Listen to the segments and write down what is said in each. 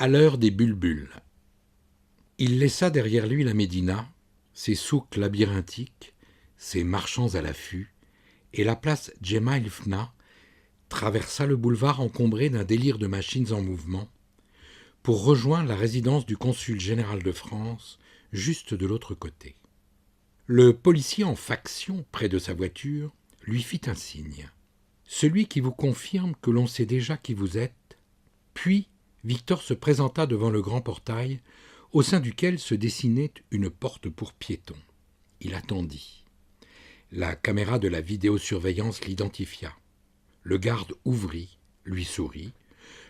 À l'heure des bulbuls. Il laissa derrière lui la Médina, ses souks labyrinthiques, ses marchands à l'affût, et la place Djemaïl Fna traversa le boulevard encombré d'un délire de machines en mouvement pour rejoindre la résidence du consul général de France, juste de l'autre côté. Le policier en faction, près de sa voiture, lui fit un signe. « Celui qui vous confirme que l'on sait déjà qui vous êtes. » Puis, Victor se présenta devant le grand portail, au sein duquel se dessinait une porte pour piétons. Il attendit. La caméra de la vidéosurveillance l'identifia. Le garde ouvrit, lui sourit,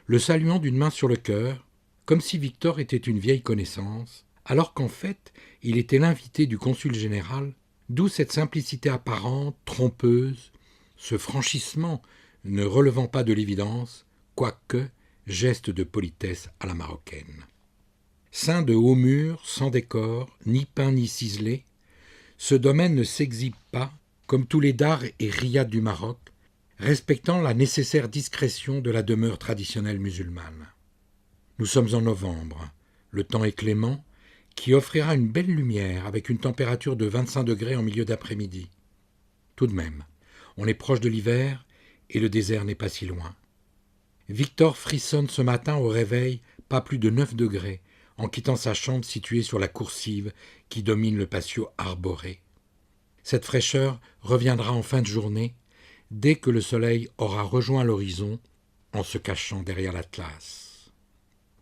le saluant d'une main sur le cœur, comme si Victor était une vieille connaissance, alors qu'en fait, il était l'invité du consul général, d'où cette simplicité apparente, trompeuse, ce franchissement ne relevant pas de l'évidence, quoique geste de politesse à la marocaine. Ceint de hauts murs, sans décor, ni peint ni ciselé, ce domaine ne s'exhibe pas, comme tous les dars et riads du Maroc, respectant la nécessaire discrétion de la demeure traditionnelle musulmane. Nous sommes en novembre, le temps est clément, qui offrira une belle lumière avec une température de 25 degrés en milieu d'après-midi. Tout de même, on est proche de l'hiver et le désert n'est pas si loin. Victor frissonne ce matin au réveil, pas plus de 9 degrés, en quittant sa chambre située sur la coursive qui domine le patio arboré. Cette fraîcheur reviendra en fin de journée, dès que le soleil aura rejoint l'horizon en se cachant derrière l'Atlas.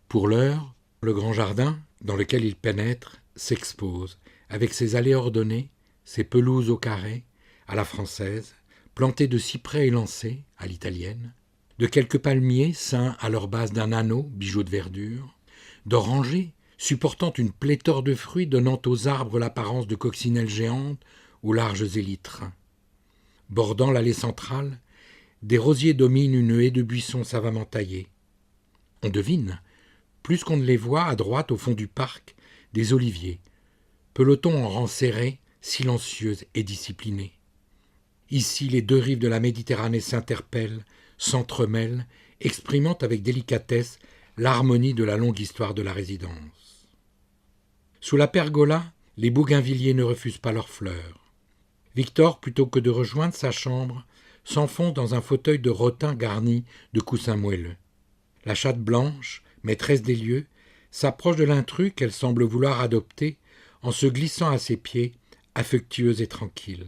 Pour l'heure, le grand jardin, dans lequel il pénètre, s'expose, avec ses allées ordonnées, ses pelouses au carré, à la française, plantées de cyprès élancés, à l'italienne, de quelques palmiers ceints à leur base d'un anneau, bijou de verdure, d'orangers supportant une pléthore de fruits donnant aux arbres l'apparence de coccinelles géantes aux larges élytres. Bordant l'allée centrale, des rosiers dominent une haie de buissons savamment taillés. On devine, plus qu'on ne les voit à droite au fond du parc, des oliviers, peloton en rang serré, silencieux et disciplinés. Ici, les deux rives de la Méditerranée s'interpellent, s'entremêlent, exprimant avec délicatesse l'harmonie de la longue histoire de la résidence. Sous la pergola, les bougainvilliers ne refusent pas leurs fleurs. Victor, plutôt que de rejoindre sa chambre, s'enfonce dans un fauteuil de rotin garni de coussins moelleux. La chatte blanche, maîtresse des lieux, s'approche de l'intrus qu'elle semble vouloir adopter en se glissant à ses pieds, affectueuse et tranquille.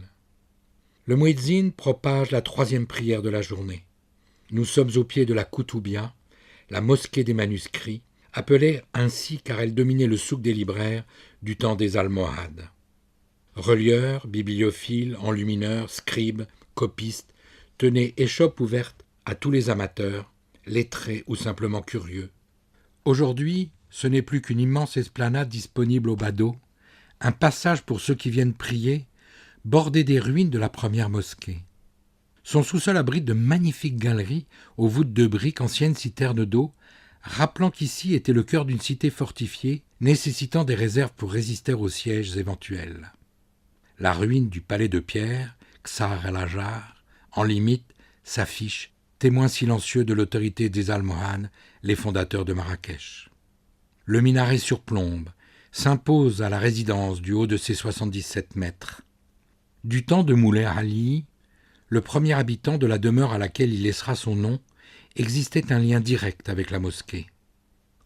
Le muezzin propage la 3e prière de la journée. Nous sommes au pied de la Koutoubia, la mosquée des manuscrits, appelée ainsi car elle dominait le souk des libraires du temps des Almohades. Relieurs, bibliophiles, enlumineurs, scribes, copistes tenaient échoppe ouverte à tous les amateurs, lettrés ou simplement curieux. Aujourd'hui, ce n'est plus qu'une immense esplanade disponible au badaud, un passage pour ceux qui viennent prier, bordé des ruines de la première mosquée. Son sous-sol abrite de magnifiques galeries aux voûtes de briques, anciennes citernes d'eau, rappelant qu'ici était le cœur d'une cité fortifiée, nécessitant des réserves pour résister aux sièges éventuels. La ruine du palais de pierre, Ksar el-Hajar, en limite, s'affiche, témoin silencieux de l'autorité des Almohades, les fondateurs de Marrakech. Le minaret surplombe, s'impose à la résidence du haut de ses 77 mètres. Du temps de Moulay Ali, le premier habitant de la demeure à laquelle il laissera son nom, existait un lien direct avec la mosquée.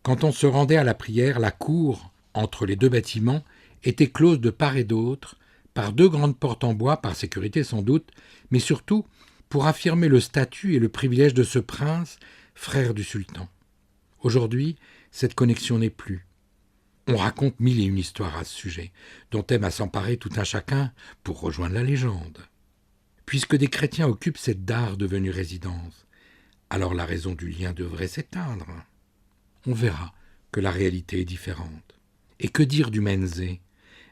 Quand on se rendait à la prière, la cour, entre les deux bâtiments, était close de part et d'autre, par 2 grandes portes en bois, par sécurité sans doute, mais surtout pour affirmer le statut et le privilège de ce prince, frère du sultan. Aujourd'hui, cette connexion n'est plus. On raconte 1001 histoires à ce sujet, dont aime à s'emparer tout un chacun pour rejoindre la légende. Puisque des chrétiens occupent cette dare devenue résidence, alors la raison du lien devrait s'éteindre. On verra que la réalité est différente. Et que dire du Menzé,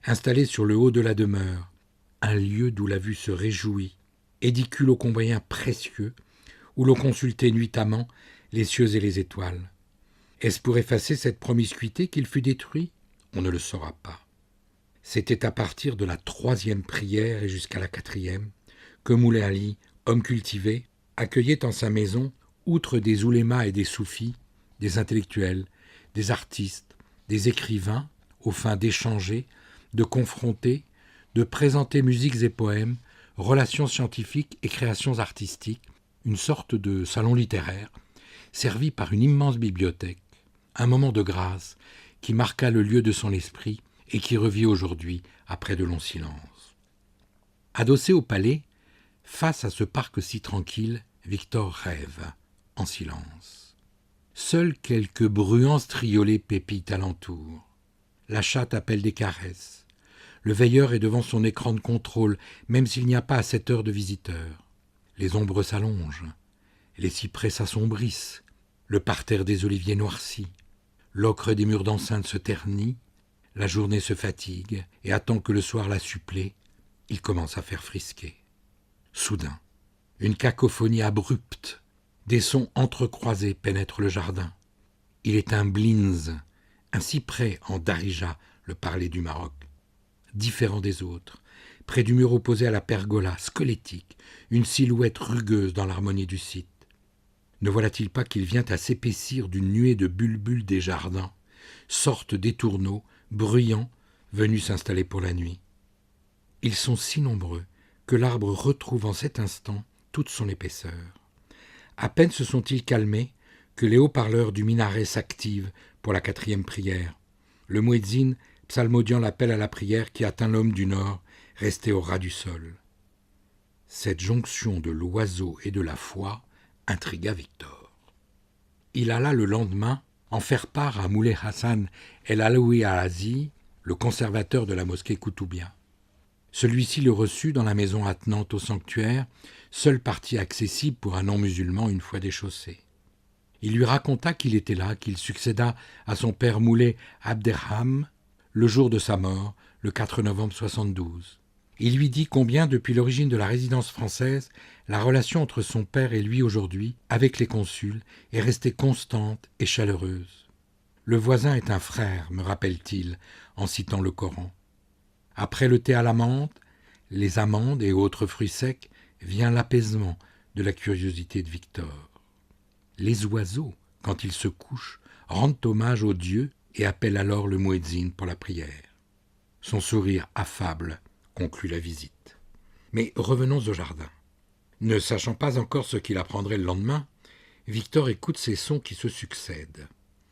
installé sur le haut de la demeure, un lieu d'où la vue se réjouit, édicule ô combien précieux, où l'on consultait nuitamment les cieux et les étoiles. Est-ce pour effacer cette promiscuité qu'il fut détruit ? On ne le saura pas. C'était à partir de la 3e prière et jusqu'à la 4e que Moulay Ali, homme cultivé, accueillait en sa maison, outre des oulémas et des soufis, des intellectuels, des artistes, des écrivains, aux fins d'échanger, de confronter, de présenter musiques et poèmes, relations scientifiques et créations artistiques, une sorte de salon littéraire, servi par une immense bibliothèque, un moment de grâce qui marqua le lieu de son esprit et qui revit aujourd'hui après de longs silences. Adossé au palais, face à ce parc si tranquille, Victor rêve, en silence. Seuls quelques bruants striolets pépillent alentour. La chatte appelle des caresses. Le veilleur est devant son écran de contrôle, même s'il n'y a pas à 7 heures de visiteurs. Les ombres s'allongent, les cyprès s'assombrissent, le parterre des oliviers noircit, l'ocre des murs d'enceinte se ternit, la journée se fatigue et attend que le soir la supplée, il commence à faire frisquer. Soudain, une cacophonie abrupte, des sons entrecroisés pénètrent le jardin. Il est un blinz, un cyprès en Darija, le parler du Maroc. Différent des autres, près du mur opposé à la pergola, squelettique, une silhouette rugueuse dans l'harmonie du site. Ne voilà-t-il pas qu'il vient à s'épaissir d'une nuée de bulbules des jardins, sorte d'étourneaux, bruyants, venus s'installer pour la nuit. Ils sont si nombreux que l'arbre retrouve en cet instant toute son épaisseur. À peine se sont-ils calmés que les haut-parleurs du minaret s'activent pour la 4e prière. Le muezzin psalmodiant l'appel à la prière qui atteint l'homme du Nord, resté au ras du sol. Cette jonction de l'oiseau et de la foi intrigua Victor. Il alla le lendemain en faire part à Moulay Hassan El Alaoui Azi, le conservateur de la mosquée Koutoubia. Celui-ci le reçut dans la maison attenante au sanctuaire, seule partie accessible pour un non-musulman une fois déchaussé. Il lui raconta qu'il était là, qu'il succéda à son père Moulay Abderham le jour de sa mort, le 4 novembre 72. Il lui dit combien, depuis l'origine de la résidence française, la relation entre son père et lui aujourd'hui, avec les consuls, est restée constante et chaleureuse. Le voisin est un frère, me rappelle-t-il, en citant le Coran. Après le thé à la menthe, les amandes et autres fruits secs, vient l'apaisement de la curiosité de Victor. Les oiseaux, quand ils se couchent, rendent hommage aux dieux et appellent alors le muezzin pour la prière. Son sourire affable conclut la visite. Mais revenons au jardin. Ne sachant pas encore ce qu'il apprendrait le lendemain, Victor écoute ces sons qui se succèdent.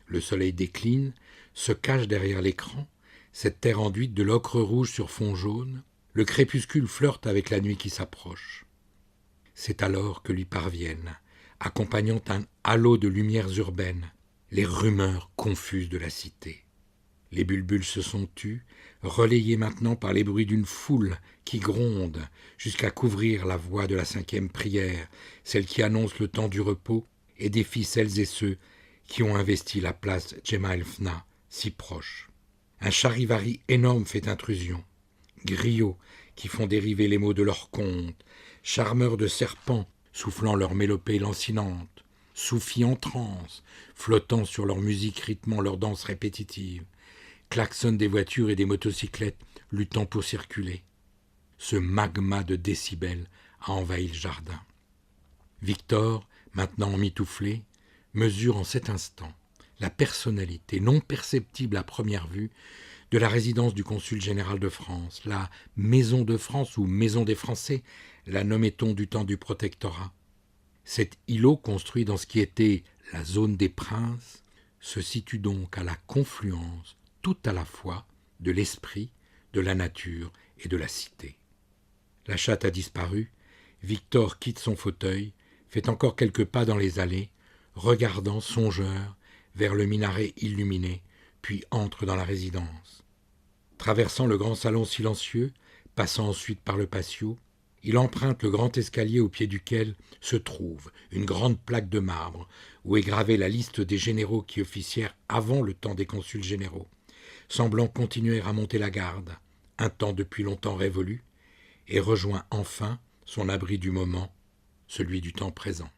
Le soleil décline, se cache derrière l'écran, cette terre enduite de l'ocre rouge sur fond jaune, le crépuscule flirte avec la nuit qui s'approche. C'est alors que lui parviennent, accompagnant un halo de lumières urbaines, les rumeurs confuses de la cité. Les bulbules se sont tus, relayés maintenant par les bruits d'une foule qui gronde jusqu'à couvrir la voix de la 5e prière, celle qui annonce le temps du repos et défie celles et ceux qui ont investi la place Jemaa el-Fna, si proche. Un charivari énorme fait intrusion. Griots qui font dériver les mots de leurs contes, charmeurs de serpents soufflant leur mélopée lancinante, soufis en transe, flottant sur leur musique rythmant leur danse répétitive, klaxonnent des voitures et des motocyclettes luttant pour circuler. Ce magma de décibels a envahi le jardin. Victor, maintenant emmitouflé, mesure en cet instant la personnalité non perceptible à première vue de la résidence du consul général de France, la Maison de France ou Maison des Français, la nommait-on du temps du protectorat. Cet îlot construit dans ce qui était la zone des princes se situe donc à la confluence tout à la fois de l'esprit, de la nature et de la cité. La chatte a disparu, Victor quitte son fauteuil, fait encore quelques pas dans les allées, regardant songeur vers le minaret illuminé, puis entre dans la résidence. Traversant le grand salon silencieux, passant ensuite par le patio, il emprunte le grand escalier au pied duquel se trouve une grande plaque de marbre où est gravée la liste des généraux qui officièrent avant le temps des consuls généraux, semblant continuer à monter la garde, un temps depuis longtemps révolu, et rejoint enfin son abri du moment, celui du temps présent.